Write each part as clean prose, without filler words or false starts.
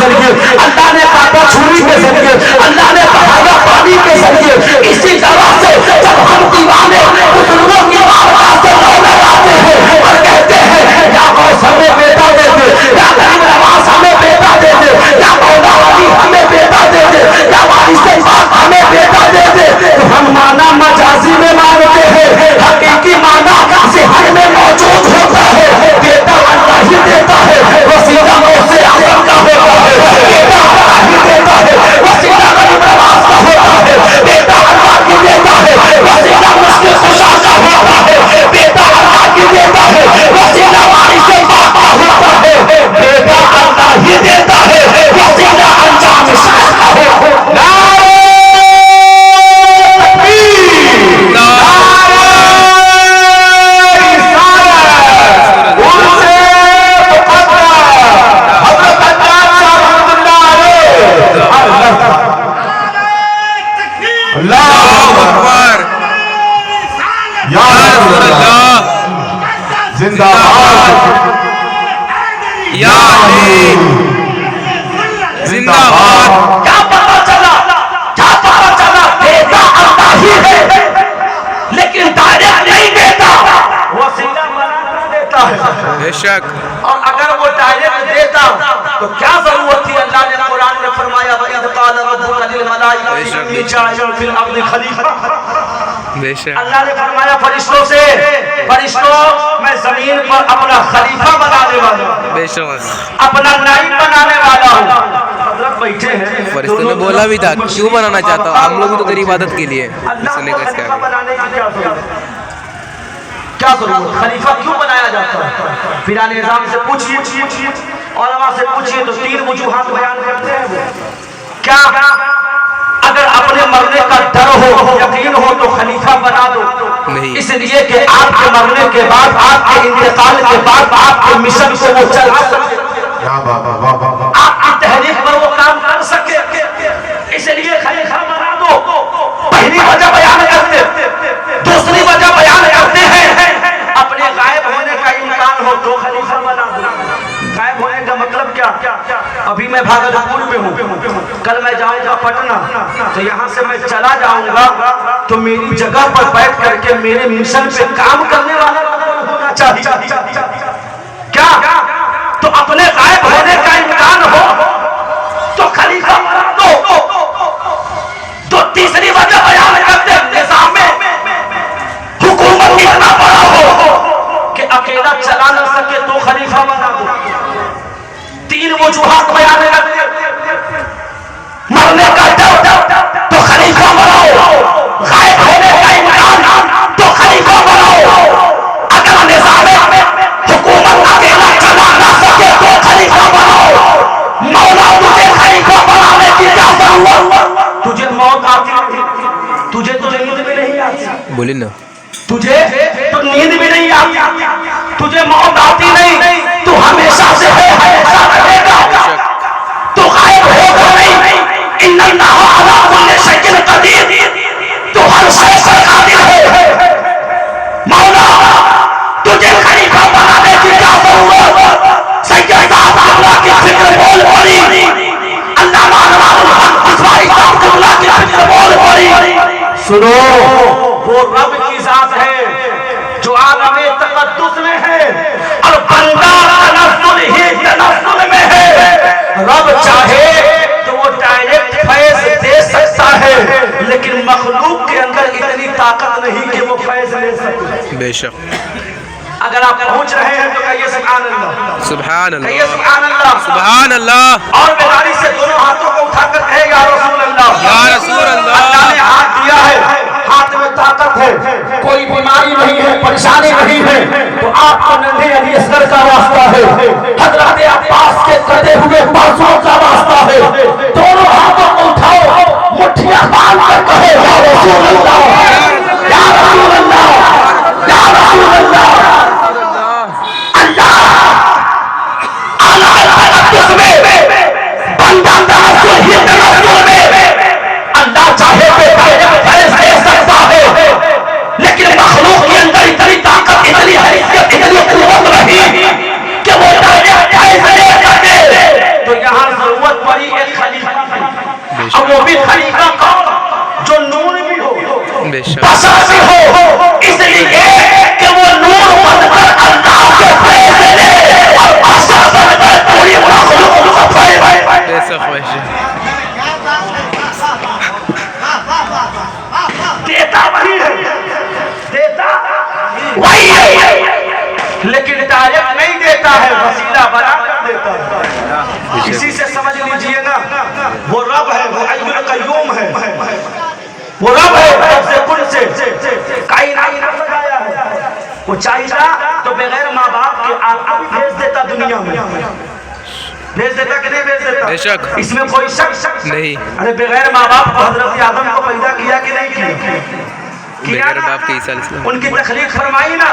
ذریعے، اللہ نے کاٹا چھری کے ذریعے، اللہ نے بہایا پانی کے ذریعے. اسی طرح سے جب ہم دیوانے بزرگوں کی بارگاہ سے رونے آتے ہیں اور کہتے ہیں یا غوث ہمیں بیٹا دے دے، یا غریب نواز ہمیں بیٹا دے دے، یا مولا علی ہمیں بیٹا دے دے، یا وارث پاک ہمیں بیٹا دے دے، تو ہم معنی مجازی میں مانتے ہیں. حقیقی معنی ذہن میں موجود ہوتا ہے. بیٹا اللہ ہی دیتا ہے، وسیلہ غوث اعظم کا ہوتا ہے. بیٹا اللہ ہی دیتا ہے، وسیلہ غریب نواز کا ہوتا ہے. بیٹا اللہ کی دیتا ہے، وسیلہ مشکل کشا کا ہوتا ہے. بیٹا اللہ کی دیتا ہے، وسیلہ وارث پاک کا ہوتا ہے. بیٹا اللہ ہی دیتا ہے، وسیلہ انجام شاہ کا ہوتا ہے. زندہ باد یا علی، زندہ باد. کیا پتا چلا، کیا پتا چلا؟ دیتا اللہ ہی ہے لیکن ڈائریکٹ نہیں دیتا، وسیلہ بنا کر دیتا ہے. بے شک. اور اگر وہ ڈائریکٹ دیتا تو کیا ضرورت تھی؟ اللہ نے قرآن میں فرمایا وَإِذْ قَالَ رَبُّكَ لِلْمَلَائِكَةِ إِنِّي جَاعِلٌ فِي الْأَرْضِ خَلِيفَةً. اللہ نے فرمایا فرشتوں سے، فرشتوں میں زمین پر اپنا خلیفہ بنانے والا ہوں، اپنا نائب بنانے والا ہوں. حضرت بیٹھے ہیں. فرشتوں نے بولا بھی تھا کیوں بنانا چاہتا ہوں، ہم لوگ بھی تو تیری عبادت کے لیے. خلیفہ بنانے کی کیا ضرورت؟ خلیفہ کیوں بنایا جاتا ہے؟ پھر نظام سے پوچھئے، علماء سے پوچھئے تو تین وجوہات بیان کرتے ہیں. کیا اگر اپنے مرنے کا ڈر ہو، یقین ہو تو خلیفہ بنا دو، اس لیے کہ آپ کے مرنے کے بعد، آپ کے انتقال کے بعد آپ کے مشن کو وہ چل سکے، آپ کی تحریک پر وہ کام کر سکے، اس لیے خلیفہ بنا دو. پہلی وجہ بیان کرتے. دوسری وجہ بیان کرتے ہیں اپنے غائب ہونے کا امکان ہو تو خلیفہ بنا دو. غائب ہونے کا مطلب کیا؟ ابھی میں بھاگلپور میں ہوں، کل میں جاؤں گا پٹنہ، تو یہاں سے میں چلا جاؤں گا تو میری جگہ پر بیٹھ کر کے میرے مشن پہ کام کرنے والا ہونا چاہیے. کیا تو اپنے غائب ہونے کا امکان ہو تو خلیفہ بنا دو. تو تیسری وجہ بیان کرتے ہیں نظام میں حکومت اتنا بڑا ہو کہ اکیلا چلا نہ سکے تو خلیفہ بنا دو. تین وجوہات بیان کرتے ہیں. مرنے کا ڈر تو خلیفہ بناؤ، غائب ہونے کا امکان تو خلیفہ بناؤ. اگر نظام حکومت اکیلا چلا نہ سکے تو خلیفہ بناؤ. مولا تجھے خلیفہ بنانے کی کیا ضرورت؟ تجھے موت آتی تھی، تجھے نیند بھی نہیں آتی. بولی نا، تجھے تو نیند بھی نہیں آتی، تجھے موت آتی نہیں، تو ہمیشہ سے ہے، ہمیشہ رہے گا. تو غائب ہوگا نہیں. ان اللہ علی کل شیء قدیر، تو ہر شے پر قادر ہے. مولا تجھے خلیفہ بنانے کی کیا ضرورت؟ سید صاحب اللہ کی فکر بول پڑی، علامہ انوار الحق اسماعیل صاحب اللہ کی فکر بول پڑی. سنو، وہ رب کی ذات ہے جو عالم تقدس میں ہے اور بندہ تنزل ہی تنزل میں ہے. رب چاہے تو وہ ڈائریکٹ فیض دے سکتا ہے، لیکن مخلوق کے اندر اتنی طاقت نہیں کہ وہ فیض لے سکے. بے شک. اگر آپ پہنچ رہے ہیں تو کہیے سبحان اللہ، سبحان اللہ، کہیے سبحان اللہ، سبحان اللہ. اور بیداری سے دونوں ہاتھوں کو اٹھا کر کہے یا رسول اللہ، یا رسول اللہ. اللہ نے ہاتھ دیا ہے، ہاتھ میں طاقت ہے، کوئی بیماری نہیں ہے، پریشانی نہیں ہے، تو آپ کو ننھے علی اصغر کا واسطہ ہے، حضرت عباس کے کٹے ہوئے بازوں کا واسطہ ہے. دونوں ہاتھوں کو اٹھاؤ، مٹھیاں باندھ کر کہے یا رسول اللہ، یا رسول اللہ، یا رسول اللہ. اللہ چاہے تو فیض دے سکتا ہے، لیکن مخلوق کے اندر اتنی طاقت، اتنی حیثیت، اتنی قوت رہی کہ وہ ڈائریکٹ فیض دے کر دے. بھی خلیفہ کون؟ جو نور بھی ہو بے شک بشر بھی ہو، اس لیے کہ وہ نور بن کر اللہ کے فیصلے اور بشر بن کر پوری مخلوق کو فیصلے بے شک بے شک دیتا وہی ہے، دیتا وہی ہے، لیکن ڈائریکٹ نہیں دیتا ہے، وسیلہ بنا کر دیتا ہے۔ اسی سے سمجھ لیجئے نا، وہ رب ہے، وہ حی القیوم ہے، وہ رب ہے، رب سے کل سے کائنات نہ سجایا ہے۔ وہ چاہتا تو بغیر ماں باپ کے آقا بھی بھیج دیتا دنیا میں، بھیج دیتا کہ نہیں بھیج دیتا؟ بے شک اس میں کوئی شک نہیں، ارے بغیر ماں باپ کو حضرت آدم کو پیدا کیا کہ نہیں کیا؟ بغیر باپ کے عیسیٰ علیہ السلام ان کی تخلیق فرمائی نا،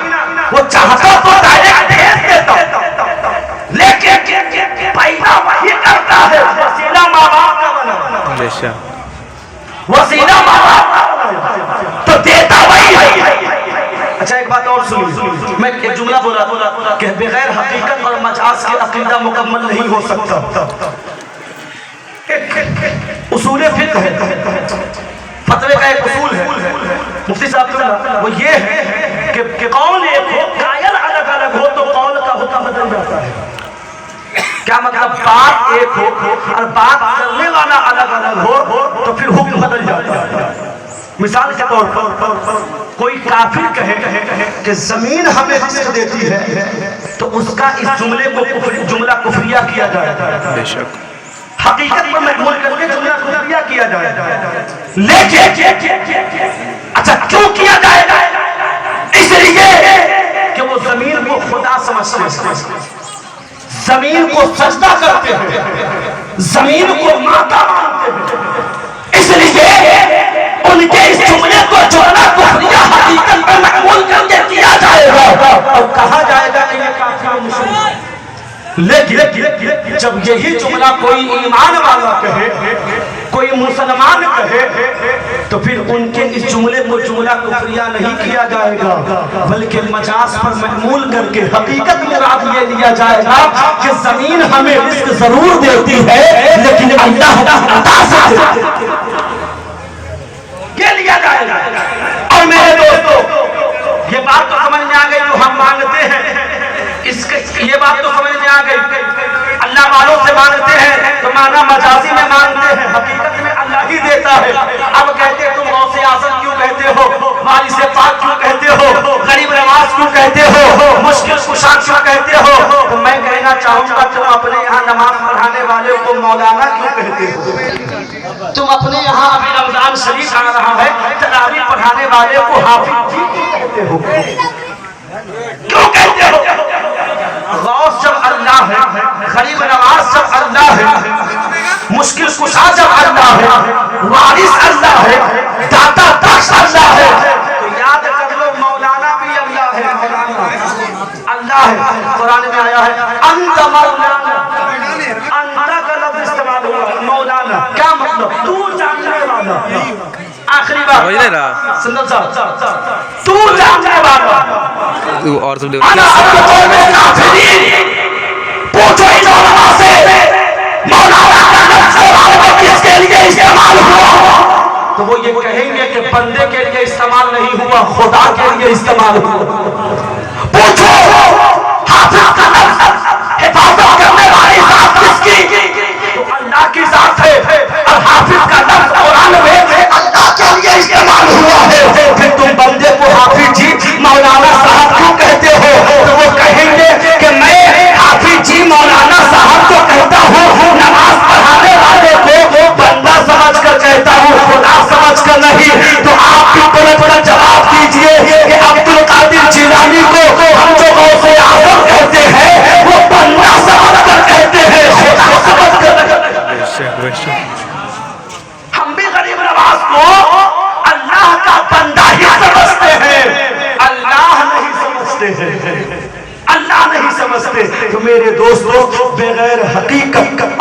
وہ چاہتا تو ڈائریکٹ بھیج دیتا، لیکن پیدا وہی کرتا ہے، وسیلہ ماں باپ کا بنا، بے شک وسیلہ ماں باپ کا بنا تو دیتا وہی ہے۔ اچھا ایک بات اور سنیے، میں ایک جملہ بولا کہ بغیر حقیقت اور مجاز کے عقیدہ مکمل نہیں ہو سکتا۔ اصول فقہ ہے، فتوے کا ایک اصول ہے مفتی صاحب، وہ یہ ہے کہ قول ایک ہو، قائل الگ الگ ہو تو قول کا حکم بدل جاتا ہے۔ کیا مطلب؟ بات ایک ہو اور بات کرنے والا الگ الگ ہو تو پھر حکم بدل جاتا ہے۔ مثال کے طور پر کوئی کافر کہے کہ زمین ہمیں رزق دیتی ہے تو اس کا اس جملے کو جملہ کفریہ کیا جائے، بے شک حقیقت پر محمول کر کے جملہ کفریہ کیا جائے، لیکن اچھا کیوں کیا جائے گا؟ اس لیے کہ وہ زمین کو خدا سمجھتے ہیں، زمین کو سجدہ کرتے ہیں، زمین کو ماتا مانتے ہیں، اس لیے ان کے اس جملے کو جملہ کفریہ حقیقت پر محمول کر کے کیا جائے گا اور کہا جائے گا کہ یہ کافر و مشرک ہے۔ لیکن جب یہی جملہ کوئی ایمان والا کہے، کوئی مسلمان کہے تو پھر ان کے اس جملے کو جملہ کفریہ نہیں کیا جائے گا، بلکہ مجاز پر محمول کر کے حقیقت مراد یہ لیا جائے گا کہ زمین ہمیں رزق ضرور دیتی ہے لیکن اللہ عطا سے دیتی ہے، یہ لیا جائے گا۔ اور میرے دوستو یہ بات تو سمجھ میں آ گئی جو ہم مانگتے ہیں، یہ بات تو سمجھ میں آ گئی، اللہ والوں سے مانگتے ہیں تو معنی مجازی میں مانگتے ہیں، حقیقت میں اللہ ہی دیتا ہے۔ اب کہتے تم غوث اعظم کیوں کہتے ہو، وارث پاک کیوں کہتے ہو، غریب نواز کیوں کہتے ہو، مشکل کشا کیوں کہتے ہو، تو میں کہنا چاہوں گا تم اپنے یہاں نماز پڑھانے والے کو مولانا کیوں کہتے ہو؟ تم اپنے یہاں ابھی رمضان شریف آ رہا ہے، تراویح پڑھانے والے کو حافظ جی کیوں کہتے ہو؟ کیوں کہتے ہو؟ غوث جب اللہ ہے، غریب نواز جب اللہ ہے، مشکل کشا جب اللہ ہے، وارث اللہ ہے، داتا بخش اللہ ہے، تو یاد کر لو مولانا بھی اللہ ہے، اللہ ہے۔ قرآن میں آیا ہے انت مولانا، انت کا لفظ استعمال ہوا، مولانا کیا مطلب؟ تو جاننے والا۔ آخری بات سندر صاحب، تو جاننے والا، اور سب پوچھو ان علماء سے مولانا کا لفظ قرآن کس کے لیے استعمال ہوا؟ تو وہ یہ کہیں گے کہ بندے کے لیے استعمال نہیں ہوا، خدا کے لیے استعمال ہوا۔ پوچھو حافظ کا لفظ حفاظت کرنے والی ذات کس کی؟ تو اللہ کی ذات ہے، اور حافظ کا لفظ قرآن میں اللہ کے لیے استعمال ہوا ہے۔ پھر تم بندے کو حافظ جی مولانا صاحب کیوں کہتے ہو؟ تو وہ کہیں گے کہ میں حافظ جی مولانا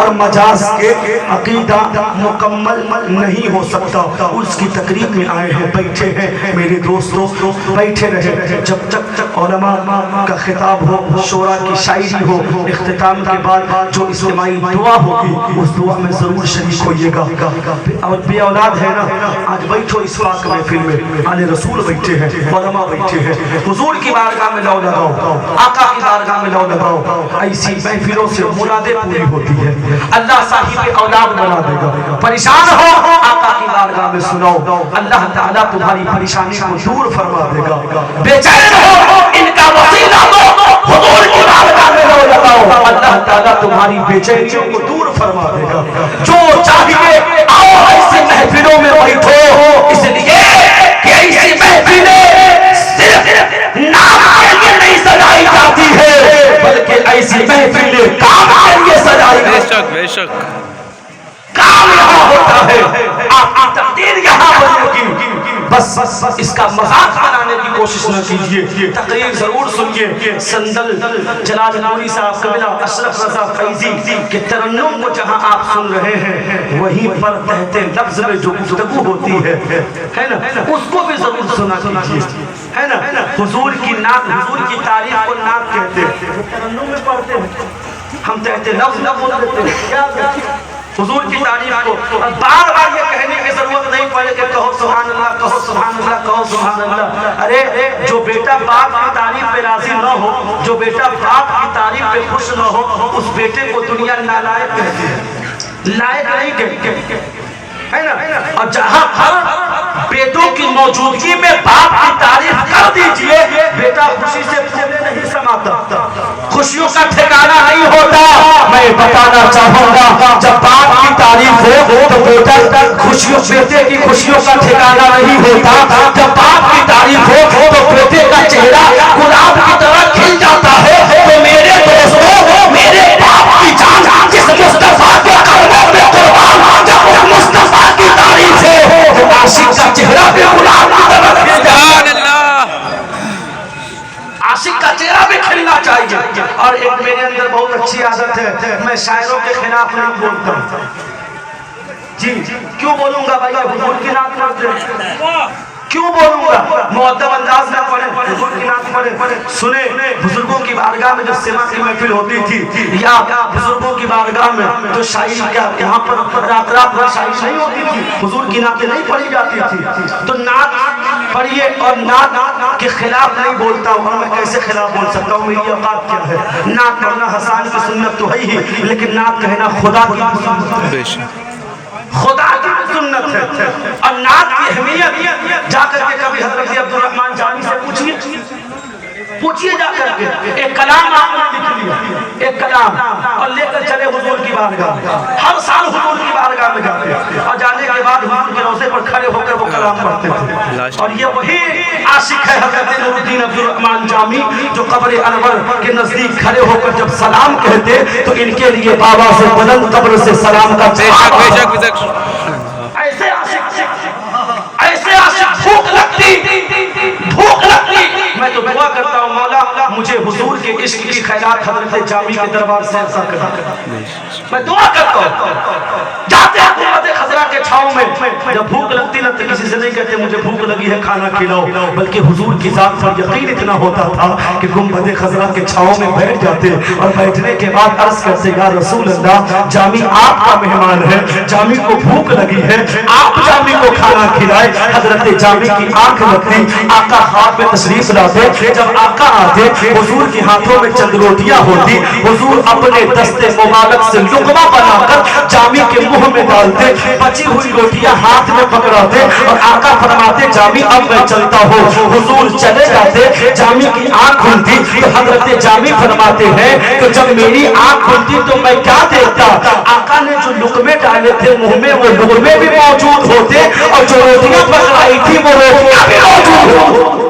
اور مجاز کے عقیدہ مکمل نہیں ہو سکتا. اس کی تقریب میں آئے ہیں, بیٹھے ہیں میرے دوستوں, بیٹھے رہے جب تک علماء کا خطاب ہو, شورا کی شاعری ہو. اختتام کے بعد جو اجتماعی دعا ہوگی اس دعا میں ضرور شریک ہوئیے گا. اور بے اولاد ہے نا, آج بیٹھو اس پاک محفل میں, آل رسول بیٹھے ہیں, علماء بیٹھے ہیں, حضور کی بارگاہ میں لو لگاؤ, آقا کی بارگاہ میں لو لگاؤ. ایسی محفلوں سے مرادیں پوری ہوتی ہے. اللہ صاحب اولاد بنا دے گا. پریشان ہو آقا کی بارگاہ میں سناؤ, اللہ تعالیٰ تمہاری پریشانی کو دور فرما دے گا. بے چین ہو ان کا وسیلہ دو, حضور کی بارگاہ میں لو لگاؤ, اللہ تعالیٰ تمہاری بے چینیوں کو دور فرما دے گا. جو چاہیے آؤ ایسی محفلوں میں بیٹھو, اس لیے کہ ایسی محفلیں صرف نام کے لیے نہیں سجائی جاتی ہے, بلکہ ایسی محفلیں کام کے لیے سجائی جاتی ہے. کام یہاں ہوتا ہے, آپ کی تقدیر یہاں بنے گی. بس اس کا مذاق بنانے کی کوشش نہ کیجیے. تقریر ضرور سنیے. سندل جلال نوری صاحب قبلہ اشرف رضا فیضی کے ترنم کو جہاں آپ سن رہے ہیں, وہیں پر تحت لفظ میں جو گفتگو ہوتی ہے نا, اس کو بھی ضرور سنا کیجیے. ہے نا, حضور کی نعت, حضور کی تعریف کو نعت کہتے ہیں. ترنم میں پڑھتے ہیں, ہم تحت لفظ نہ بول دیتے ہیں. کیا حضور کی تعریف کو بار بار یہ کہنے کی ضرورت نہیں پڑے کہ کہو سبحان اللہ, کہو سبحان اللہ, کہو سبحان اللہ. ارے جو بیٹا باپ کی تعریف پہ راضی نہ ہو, جو بیٹا باپ کی تعریف پہ خوش نہ ہو, اس بیٹے کو دنیا نالائق کہتی ہے, لائق نہیں کہتی ہے نا. اور جہاں ہر بیٹوں کی موجودگی میں باپ کی تعریف کر دیجئے, بیٹا خوشی سے پھولے نہیں سماتا, خوشیوں کا ٹھکانہ نہیں ہوتا. میں بتانا چاہوں گا جب باپ کی تعریف ہو تو بیٹا خوشیوں, بیٹے کی خوشیوں کا ٹھکانہ نہیں ہوتا. جب باپ کی تعریف ہو تو بیٹے کا چہرہ گلاب کی طرح کھل جاتا ہے. تو میرے دوستوں, میرے باپ کی جان جس مصطفیٰ کے قدموں میں قربان, جب اس مصطفیٰ کی تعریف ہے تو عاشق کا چہرہ بھی گلاب کی طرح کھل جاتا ہے. عاشق کا چہرہ بھی کھلنا چاہیے. اور ایک میرے اندر بہت اچھی عادت ہے, میں شاعروں کے خلاف نہیں بولتا. جی کیوں بولوں گا بھائی, حضور کی نعت پڑھتے ہیں, کیوں بولوں گا؟ مؤدب انداز میں پڑھیں, حضور کی نعت پڑھیں. سنیں بزرگوں کی بارگاہ میں جو سما کی محفل ہوتی تھی, یا بزرگوں کی بارگاہ میں جو شاعری, کیا یہاں پر رات رات بھر شاعری نہیں ہوتی تھی, حضور کی نعتیں نہیں پڑھی جاتی تھی. تو نعت پڑھیے, اور نعت کے خلاف نہیں بولتا ہوں. اور میں کیسے خلاف بول سکتا ہوں, میری اوقات کیا ہے. نعت پڑھنا حسان کی سنت تو ہے ہی, لیکن نعت کہنا خدا کی سنت ہے, خدا کی سنت ہے. اور نعت کی اہمیت جا کر کے کبھی حضرت عبدالرحمن جامی سے پوچھئے جا کر کے. ایک کلام آپ نے لکھ لیا, ایک کلام, اور لے کر چلے حضور کی بارگاہ میں. ہر سال حضور کی بارگاہ میں جاتے, اور جانے کے بعد حضور کے روضے پر کھڑے ہو کر وہ کلام پڑھتے تھے. اور یہ وہی عاشق ہے حضرت نور الدین عبدالرحمن جامی, جو قبر انور کے نزدیک کھڑے ہو کر جب سلام کہتے تو ان کے لیے بابا سے بلند قبر سے سلام کا ایسے عاشق بھوک لگتی. میں تو دعا کرتا ہوں, مولا مجھے حضور کے عشق کی خیرات حضرت جامی کے دربار سے عطا کر. میں دعا کرتا ہوں, جاتے حکومت خضرا کے چھاؤں میں جب بھوک لگتی نہ تو کسی سے نہیں کہتے مجھے بھوک لگی ہے کھانا کھلاؤ, بلکہ حضور کی ذات پر یقین اتنا ہوتا تھا کہ گنبد خضرا کے چھاؤں میں بیٹھ جاتے, اور بیٹھنے کے بعد عرض کرتے, یا رسول اللہ, جامی آپ کا مہمان ہے, جامی کو بھوک لگی ہے, آپ جامی کو کھانا کھلائے. حضرت جامی کی آنکھ لگتی, آقا خواب میں تشریف لاتے. جب آقا آتے, حضور کے ہاتھوں میں چند روٹیاں ہوتی, حضور اپنے دستے مبارک سے لقمہ بنا کر جامی کے منہ میں ڈالتے, بچی ہوئی روٹیاں ہاتھ میں پکڑاتے, اور آقا فرماتے, جامی اب میں چلتا ہوں. حضور چلے جاتے, جامی کی آنکھ کھلتی تو حضرت جامی فرماتے ہیں کہ جب میری آنکھ کھلتی تو میں کیا دیکھتا, آقا نے جو لقمے ڈالے تھے منہ میں وہ لقمے بھی موجود ہوتے, اور جو روٹیاں پکڑائی تھی وہ روٹیاں بھی موجود ہوتی.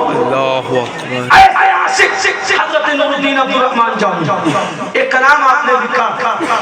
حضرت نور الدین عبدالرحمن جامی, ایک کلام آپ نے لکھا,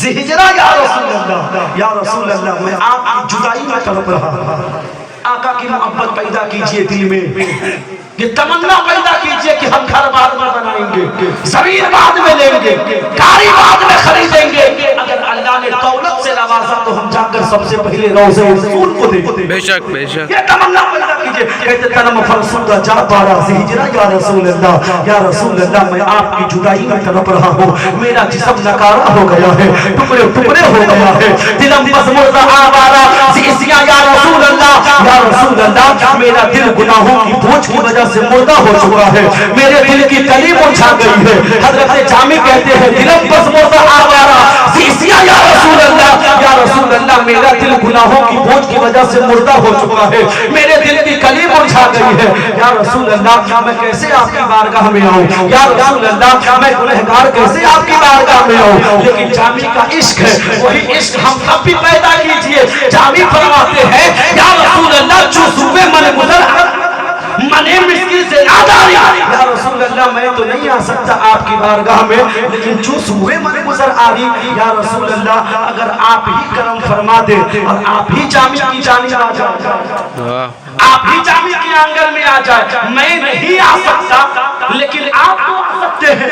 ذی ہجرہ یا رسول اللہ میں آپ کی جدائی میں تڑپ رہا. آقا کی محبت پیدا کیجئے دل میں, یہ تمنا پیدا کیجئے کہ ہم گھر بعد میں بنائیں گے, زمین بعد میں لیں گے, گاڑی بعد میں خریدیں گے. اگر اللہ نے دولت سے نوازا تو ہم جا کر سب سے پہلے روضہ رسول کو دیں گے. بے شک بے شک. یہ تمنا پیدا کیجئے. کہتے تنم فرسودہ جا پارا ذی ہجرہ یا رسول اللہ, یا رسول اللہ میں آپ کی جدائی میں تڑپ رہا ہوں, میرا جسم نکارا ہو گیا ہے, ٹکڑے ٹکڑے ہو گیا ہے, دلم بس مردہ آوارا ذی اسیاں یا رسول اللہ, یا رسول اللہ میرا دل گناہوں کی بوجھ کی وجہ سے مردہ ہو چکا ہے, میرے دل کی کلی مرجھا گئی ہے. حضرت جامی کہتے ہیں دلم بس مردہ آوارا ذی اسیاں یا رسول اللہ, یا رسول اللہ میرا دل گناہوں کی بوجھ کی وجہ سے مردہ ہو چکا ہے, میرے دل کی کلی مرجھا گئی ہے. یا رسول اللہ میں کیسے آپ کی بارگاہ میں آؤں, یا رسول اللہ میں گنہگار کیسے آپ کی بارگاہ میں آؤں. لیکن جامی کا عشق ہے, وہی عشق ہم سب بھی پیدا کیجئے. جامی فرماتے ہیں یا رسول اللہ جو صوبے من گزر منے مسکی سے ناداری, یا رسول اللہ میں تو نہیں آ سکتا آپ کی بارگاہ میں, لیکن جو صوبے من گزر آ رہی, یا رسول اللہ اگر آپ ہی کرم فرما دے اور آپ ہی جامی کی جانب آ جائے, آپ ہی جامی کی آنگن میں آ جائے, میں نہیں آ سکتا لیکن آپ تو آ سکتے ہیں.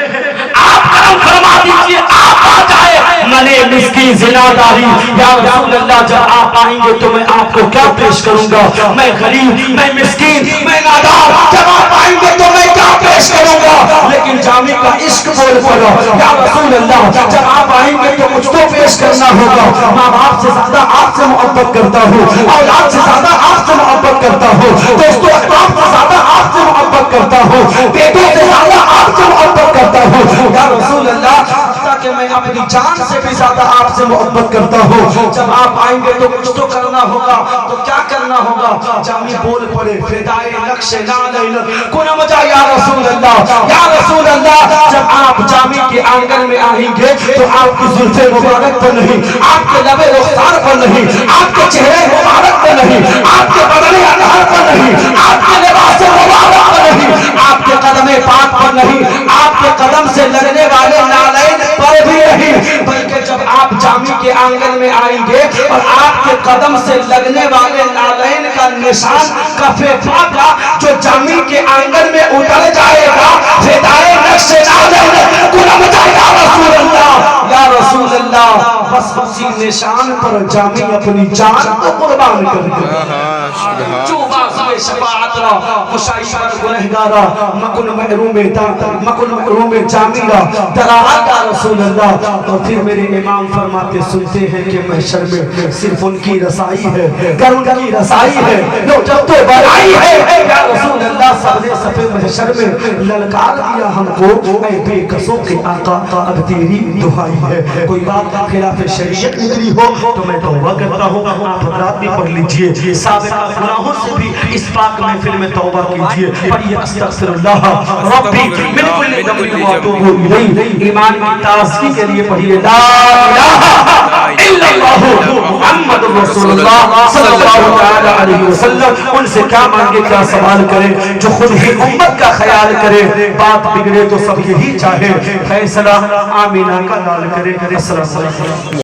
آپ کرم فرما دیجئے, آپ آ جائے منے مسکی زناداری. یا رسول اللہ جب آپ آئیں گے تو میں آپ کو کیا پیش کروں گا, میں غریب, میں مسکین, میں نادار, جب آپ آئیں گے تو میں کیا پیش کروں گا. لیکن جامی کا عشق بول پڑا یا رسول اللہ جب آپ آئیں گے تو مجھ کو پیش کرنا ہوگا. ماں باپ سے زیادہ آپ سے محبت کرتا ہوں, اولاد سے زیادہ آپ سے محبت کرتا ہوں, دوستوں احباب سے زیادہ آپ سے محبت کرتا ہوں, بیٹوں سے زیادہ آپ سے محبت کرتا ہوں. یا رسول اللہ کہ میں اپنی جان سے بھی زیادہ آپ سے محبت کرتا ہوں. جب آپ آئیں گے تو کچھ تو کرنا ہوگا, تو کیا کرنا ہوگا. جامی بول پڑے فدائے نقش نالین کن مجا یا رسول اللہ, یا رسول اللہ جب آپ جامی کے آنگن میں آئیں گے تو آپ کی زلف مبارک پر نہیں, آپ کے لب رخسار پر نہیں, آپ کے چہرے مبارک پر نہیں, آپ کے بدن انہار پر نہیں, آپ کے لباس مبارک پر نہیں, آپ کے قدم پاک پر نہیں, آپ کے قدم سے لگنے والے نالین پر بھی نہیں, بلکہ جب آپ جامی کے آنگن میں آئیں گے اور آپ کے قدم سے لگنے والے نالین کا نشان کفے پاکا جو جامی کے آنگن میں اتر جائے گا, فدائے نقش نالین کن مجا یا رسول اللہ, یا رسول اللہ بس اسی نشان پر جامی اپنی جان کو قربان کر دے. جو بازوے شفاعت را مشایبر گنہگارا مکن محروم جامی را درآ یا رسول اللہ. اور پھر میرے امام فرماتے سنتے ہیں کہ محشر میں صرف ان کی رسائی ہے, گر ان کی رسائی ہے, لو جب تو بڑائی ہے. یا رسول اللہ سارے صفے محشر میں للکار دیا ہم کو, اے بے قصوں کے آقا اب تیری دعائی ہے. کوئی بات خلاف شریعت نکلی ہو تو میں توبہ کرتا ہوں, آپ حضرات بھی پڑھ لیجئے. سابقہ گناہوں سے بھی اس پاک محفل میں توبہ کیجئے. پڑھیے استغفر اللہ ربی من کل ذنب واتوب الیہ. ایمان کی تازگی کے لیے پڑھیے لا الہ الا اللہ محمد رسول اللہ صلی اللہ تعالی علیہ وسلم. ان سے کیا مانگے کیا سوال کرے, جو خود ہی امت کا خیال کرے, بات بگڑے تو سب یہی چاہے, فیصلہ آمینہ کا لال کرے. السلام علیکم.